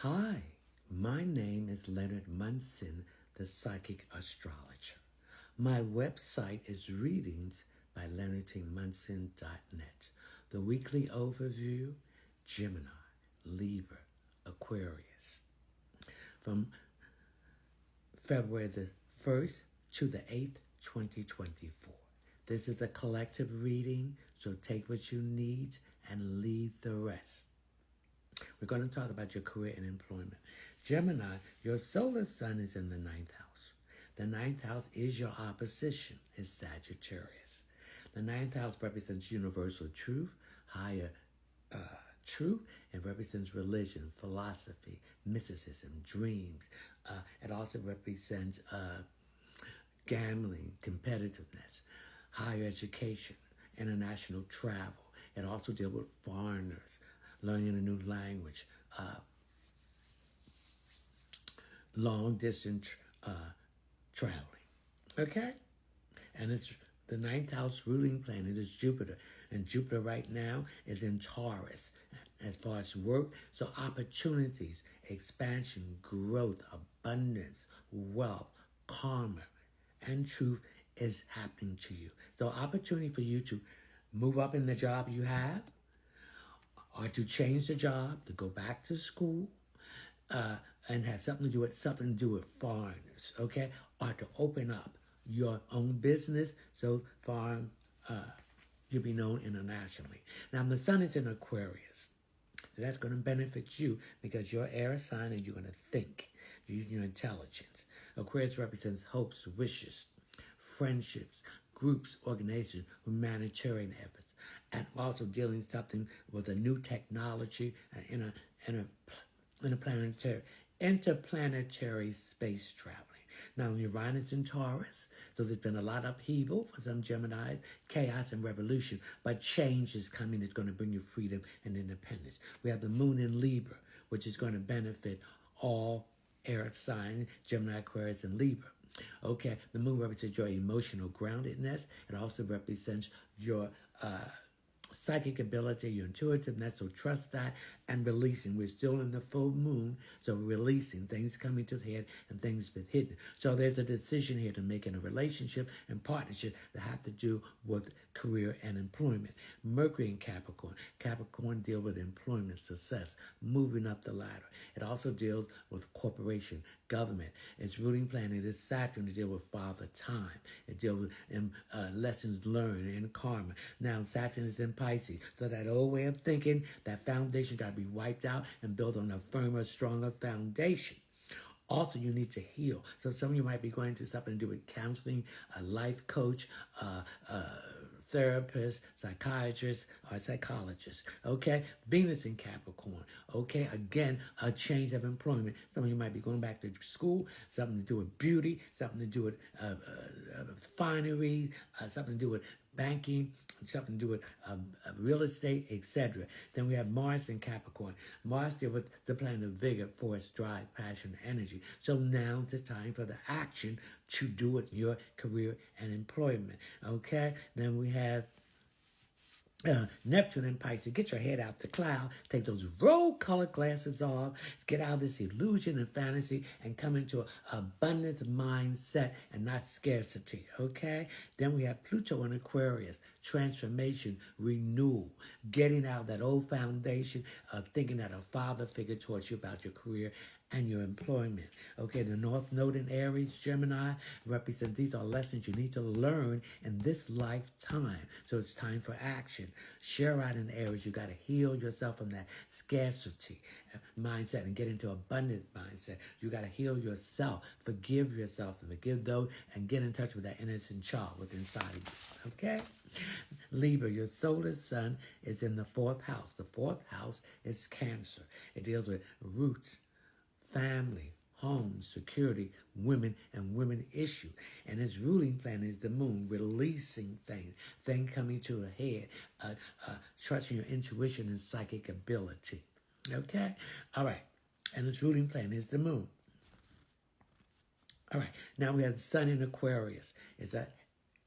Hi, my name is Leonard Munson, the Psychic Astrologer. My website is readings by leonardmunson.net. The weekly overview, Gemini, Libra, Aquarius. From February the 1st to the 8th, 2024. This is a collective reading, so take what you need and leave the rest. We're going to talk about your career and employment. Gemini, your solar sun is in the 9th house. The 9th house is your opposition, is Sagittarius. The 9th house represents universal truth, higher truth, and represents religion, philosophy, mysticism, dreams. It also represents gambling, competitiveness, higher education, international travel. It also deals with foreigners, learning a new language, long distance traveling. Okay? And it's the 9th house ruling planet is Jupiter. And Jupiter right now is in Taurus as far as work. So opportunities, expansion, growth, abundance, wealth, karma, and truth is happening to you. So opportunity for you to move up in the job you have, or to change the job, to go back to school, and have something to do with foreigners, okay? Or to open up your own business so foreign, you'll be known internationally. Now, the sun is in Aquarius. That's going to benefit you because you're air sign and you're going to think, use your intelligence. Aquarius represents hopes, wishes, friendships, groups, organizations, humanitarian efforts, and also dealing something with a new technology and interplanetary space traveling. Now, Uranus in Taurus, so there's been a lot of upheaval for some Gemini, chaos and revolution, but change is coming. It's going to bring you freedom and independence. We have the moon in Libra, which is going to benefit all air sign, Gemini, Aquarius, and Libra. Okay, the moon represents your emotional groundedness. It also represents your psychic ability, your intuitiveness, so trust that, and releasing. We're still in the full moon, so releasing, things coming to the head and things been hidden. So there's a decision here to make in a relationship and partnership that have to do with career and employment. Mercury in Capricorn. Capricorn deal with employment, success, moving up the ladder. It also deals with corporation, government. Its ruling planet is Saturn to deal with father time. It deals with lessons learned and karma. Now Saturn is in Pisces, so that old way of thinking, that foundation got to be wiped out and built on a firmer, stronger foundation. Also, you need to heal. So some of you might be going to something to do with counseling, a life coach, therapist, psychiatrist, or psychologist, okay? Venus in Capricorn, okay? Again, a change of employment. Some of you might be going back to school, something to do with beauty, something to do with finery, something to do with banking, something to do with real estate, etc. Then we have Mars in Capricorn. Mars deals with the planet of vigor, force, drive, passion, energy. So now's the time for the action to do with your career and employment. Okay? Then we have Neptune and Pisces. Get your head out the cloud. Take those rose-colored glasses off. Get out of this illusion and fantasy and come into an abundance mindset and not scarcity. Okay? Then we have Pluto in Aquarius. Transformation, renewal. Getting out of that old foundation of thinking that a father figure towards you about your career and your employment. Okay, the North Node in Aries, Gemini, represents these are lessons you need to learn in this lifetime. So it's time for action. Share out in Aries, you got to heal yourself from that scarcity mindset and get into abundance mindset. You got to heal yourself, forgive yourself, and forgive those, and get in touch with that innocent child within inside of you. Okay? Libra, your solar sun is in the 4th house. The 4th house is Cancer. It deals with roots, family, home, security, women, and women issue. And its ruling planet is the moon, releasing things coming to a head, trusting your intuition and psychic ability. Okay? All right. And its ruling planet is the moon. All right. Now we have the sun in Aquarius. It's an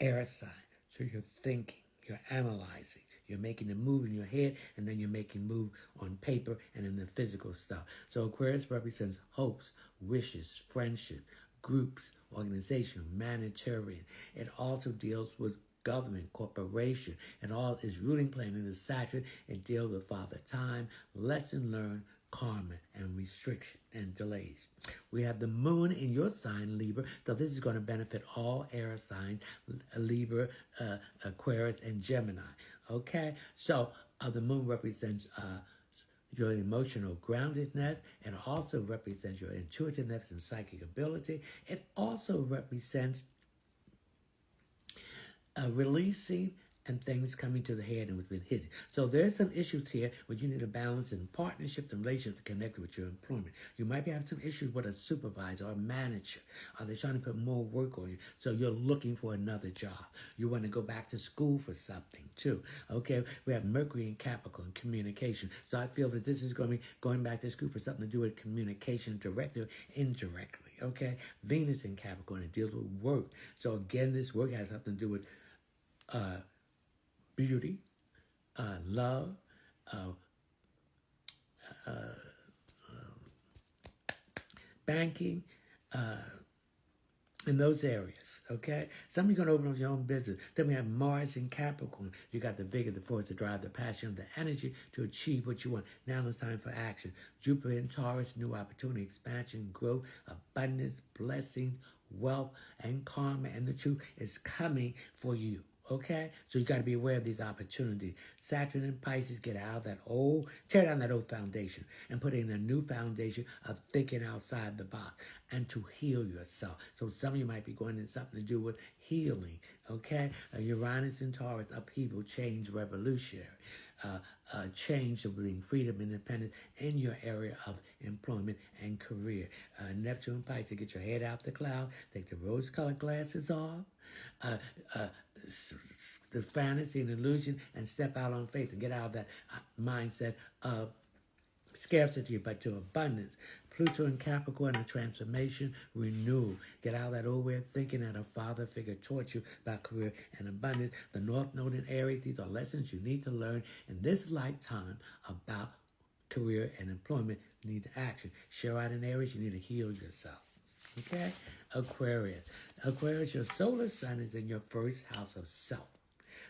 air sign. So you're thinking, you're analyzing, You're making a move in your head, and then you're making move on paper and in the physical stuff. So Aquarius represents hopes, wishes, friendship, groups, organization, humanitarian. It also deals with government, corporation, and all is ruling planet is Saturn. It deals with Father Time, lesson learned, karma, and restriction and delays. We have the moon in your sign, Libra. So this is going to benefit all air signs, Libra, Aquarius, and Gemini. Okay? So the moon represents your emotional groundedness. It also represents your intuitiveness and psychic ability. It also represents releasing and things coming to the head and what's been hidden. So there's some issues here where you need a balance in partnerships and relationships to connect with your employment. You might be having some issues with a supervisor or a manager. Are they trying to put more work on you? So you're looking for another job. You want to go back to school for something too. Okay, we have Mercury and Capricorn, communication. So I feel that this is going to be going back to school for something to do with communication directly or indirectly. Okay, Venus in Capricorn, it deals with work. So again, this work has something to do with beauty, love, banking, in those areas, okay? Some of you are going to open up your own business. Then we have Mars in Capricorn. You got the vigor, the force, the drive, the passion, the energy to achieve what you want. Now it's time for action. Jupiter in Taurus, new opportunity, expansion, growth, abundance, blessing, wealth, and karma, and the truth is coming for you. Okay? So you got to be aware of these opportunities. Saturn and Pisces, get out of that tear down that old foundation and put in a new foundation of thinking outside the box and to heal yourself. So some of you might be going into something to do with healing. Okay? Uranus and Taurus, upheaval, change, revolutionary. Change to bring freedom, independence in your area of employment and career. Neptune and Pisces, get your head out the cloud, take the rose-colored glasses off, the fantasy and illusion, and step out on faith and get out of that mindset of scarcity, but to abundance. Pluto in Capricorn, a transformation, renewal. Get out of that old way of thinking that a father figure taught you about career and abundance. The North Node in Aries, these are lessons you need to learn in this lifetime about career and employment. You need action. Share out in Aries, you need to heal yourself. Okay? Aquarius. Aquarius, your solar sign is in your first house of self.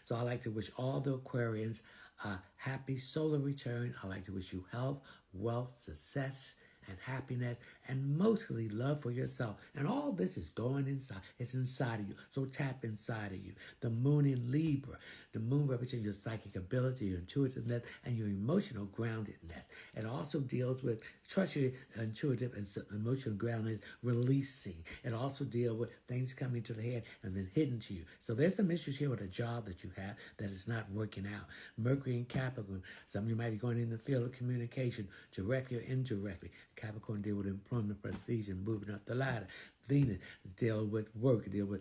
So I like to wish all the Aquarians a happy solar return. I like to wish you health, wealth, success, and happiness, and mostly love for yourself. And all this is going inside. It's inside of you. So tap inside of you. The moon in Libra. The moon represents your psychic ability, your intuitiveness, and your emotional groundedness. It also deals with trust your intuitive and emotional groundedness, releasing. It also deals with things coming to the head and then hidden to you. So there's some issues here with a job that you have that is not working out. Mercury in Capricorn. Some of you might be going in the field of communication, directly or indirectly. Capricorn deal with employment, prestige, and moving up the ladder. Venus deal with work, deal with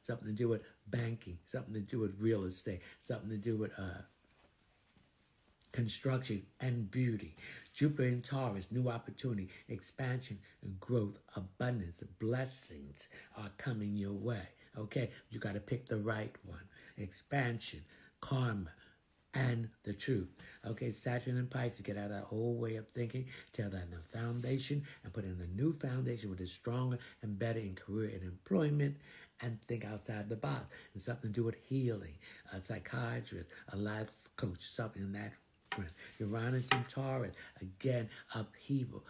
something to do with banking, something to do with real estate, something to do with construction and beauty. Jupiter in Taurus, new opportunity, expansion and growth, abundance, blessings are coming your way. Okay, you got to pick the right one. Expansion, karma, and the truth. Okay, Saturn and Pisces, get out of that old way of thinking, tear down the foundation, and put in the new foundation which is stronger and better in career and employment, and think outside the box. And something to do with healing, a psychiatrist, a life coach, something in that. Uranus and Taurus, again, upheaval,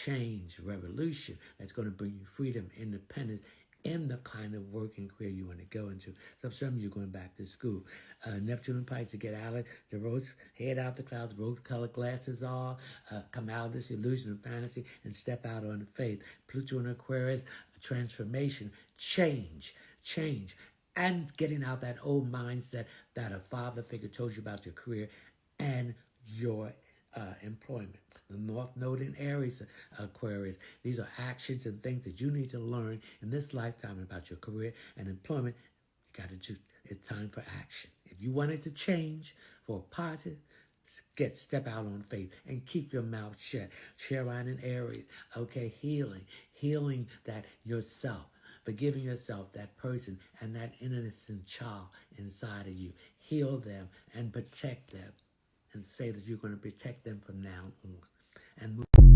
change, revolution. That's going to bring you freedom, independence, in the kind of work and career you want to go into. So some of you are going back to school. Neptune and Pisces, get out of the rose, head out the clouds, rose-colored glasses off, come out of this illusion of fantasy and step out on faith. Pluto and Aquarius, transformation, change, and getting out that old mindset that a father figure told you about your career and your employment. The North Node in Aries, Aquarius. These are actions and things that you need to learn in this lifetime about your career and employment. You got to do. It's time for action. If you want it to change for a positive, step out on faith and keep your mouth shut. Share out in Aries. Okay, healing that yourself. forgiving yourself, that person, and that innocent child inside of you. Heal them and protect them, and say that you're going to protect them from now on. And move